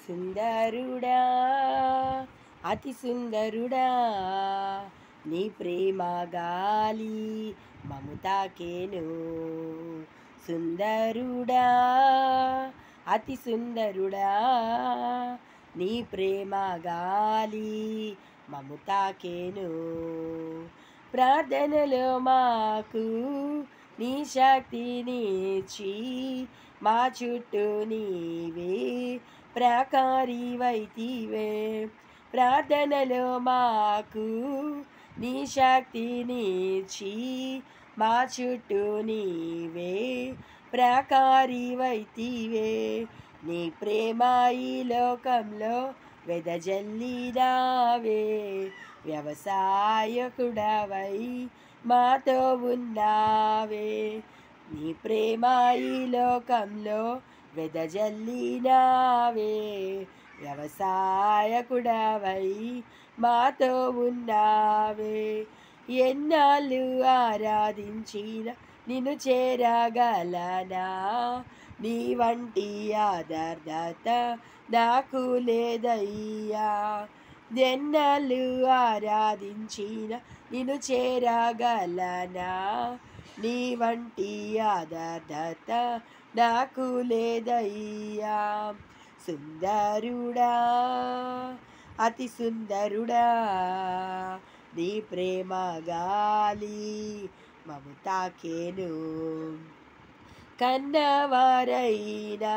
సుందరుడా అతి సుందరుడా నీ ప్రేమ గాలి మము తాకెను. సుందరుడా అతి సుందరుడా నీ ప్రేమ గాలి మము తాకెను. ప్రార్థనలో మాకు నీ శక్తినిచ్చి మా చుట్టూ నీవే ప్రాకారివైతివే. ప్రార్థనలో మాకు నీ శక్తినిచ్చి మా చుట్టూ నీవే ప్రాకారివైతివే. నీ ప్రేమ ఈ లోకంలో వెదజల్లినావే. వ్యవసాయకుడవై మాతో ఉన్నావే. నీ ప్రేమ ఈ లోకంలో వెదజల్లినావే. వ్యవసాయకుడవై మాతో ఉన్నావే. ఎన్నాళ్ళు ఆరాధించిన నిన్ను చేరగలనా? నీ వంటి ఆదర్దత నాకు లేదయ్యా. ఎన్నాళ్ళు ఆరాధించిన నిన్ను చేరగలనా? నీ వంటి ఆదర్దత నాకు లేదయ్యా. సుందరుడా అతి సుందరుడా నీ ప్రేమ గాలి మము తాకెను. కన్నవారైనా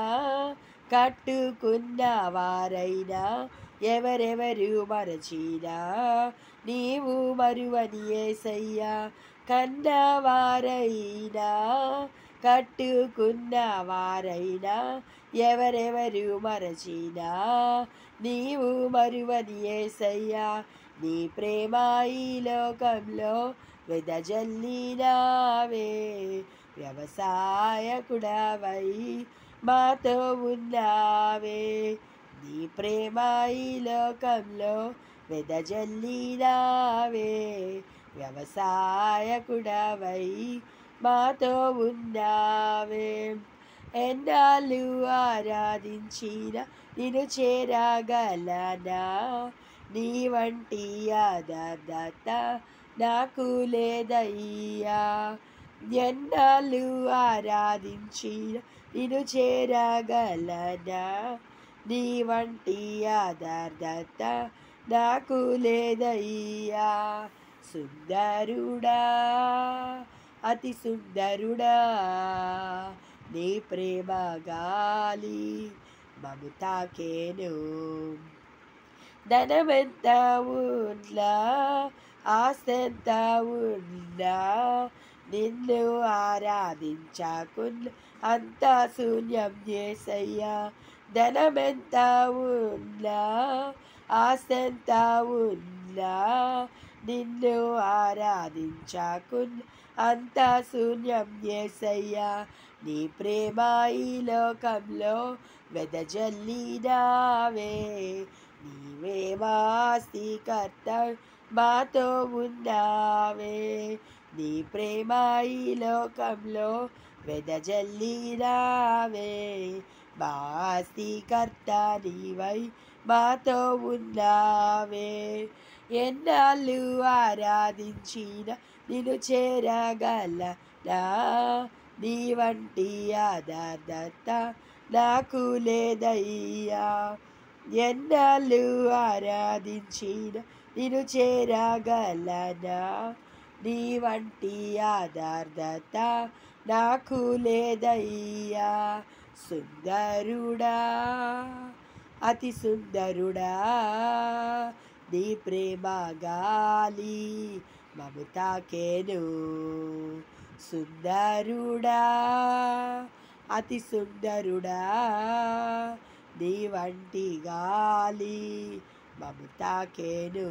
కట్టుకున్నవారైనా ఎవరెవరు మరచినా నీవు మరువని యేసయ్యా. కన్నవారైనా కట్టుకున్నవారైనా ఎవరెవరు మరచినా నీవు మరువని యేసయ్యా. నీ ప్రేమ ఈ లోకంలో వెదజల్లినావే. వ్యవసాయకుడవై మాతో ఉన్నావే. నీ ప్రేమ ఈ లోకంలో వెదజల్లినావే. వ్యవసాయకుడవై మాతో ఉన్నావే. ఎన్నాళ్ళు ఆరాధించిన నిన్ను చేరగలనా? నీ వంటి ఆదర్దత నాకు లేదయ్యా. ఎన్నాళ్ళు ఆరాధించిన నిన్ను చేరగలనా? నీ వంటి ఆదర్దత నాకు లేదయ్యా. సుందరుడా అతి సుందరుడా నీ ప్రేమ గాలి మము తాకెను. ధనమెంత ఉన్నా ఆస్తంత ఉన్నా నిన్ను ఆరాధించకున్నా అంతా శూన్యం యేసయ్యా. ధనమెంత ఉన్నా ఆస్తంత ఉన్నా నిన్ను ఆరాధించకున్నా అంతా శూన్యం యేసయ్యా. నీ ప్రేమ ఈ లోకంలో వెదజల్లినావే. నీవే మా ఆస్తికర్త మాతో ఉన్నావే. నీ ప్రేమ ఈ లోకంలో వెదజల్లినావే. మా ఆస్తికర్త నీవై మాతో ఉన్నావే. ఎన్నాళ్ళు ఆరాధించిన నిన్ను చేరగలనా? నీ వంటి ఆదర్దత నాకు లేదయ్యా. ఎన్నాళ్ళు ఆరాధించిన నిన్ను చేరగలనా? నీ వంటి ఆదర్దత నాకు లేదయ్యా. సుందరుడా అతి సుందరుడా నీ ప్రేమ గాలి మము తాకెను. సుందరుడా అతి సుందరుడా నీ వంటి గాలి మము తాకెను.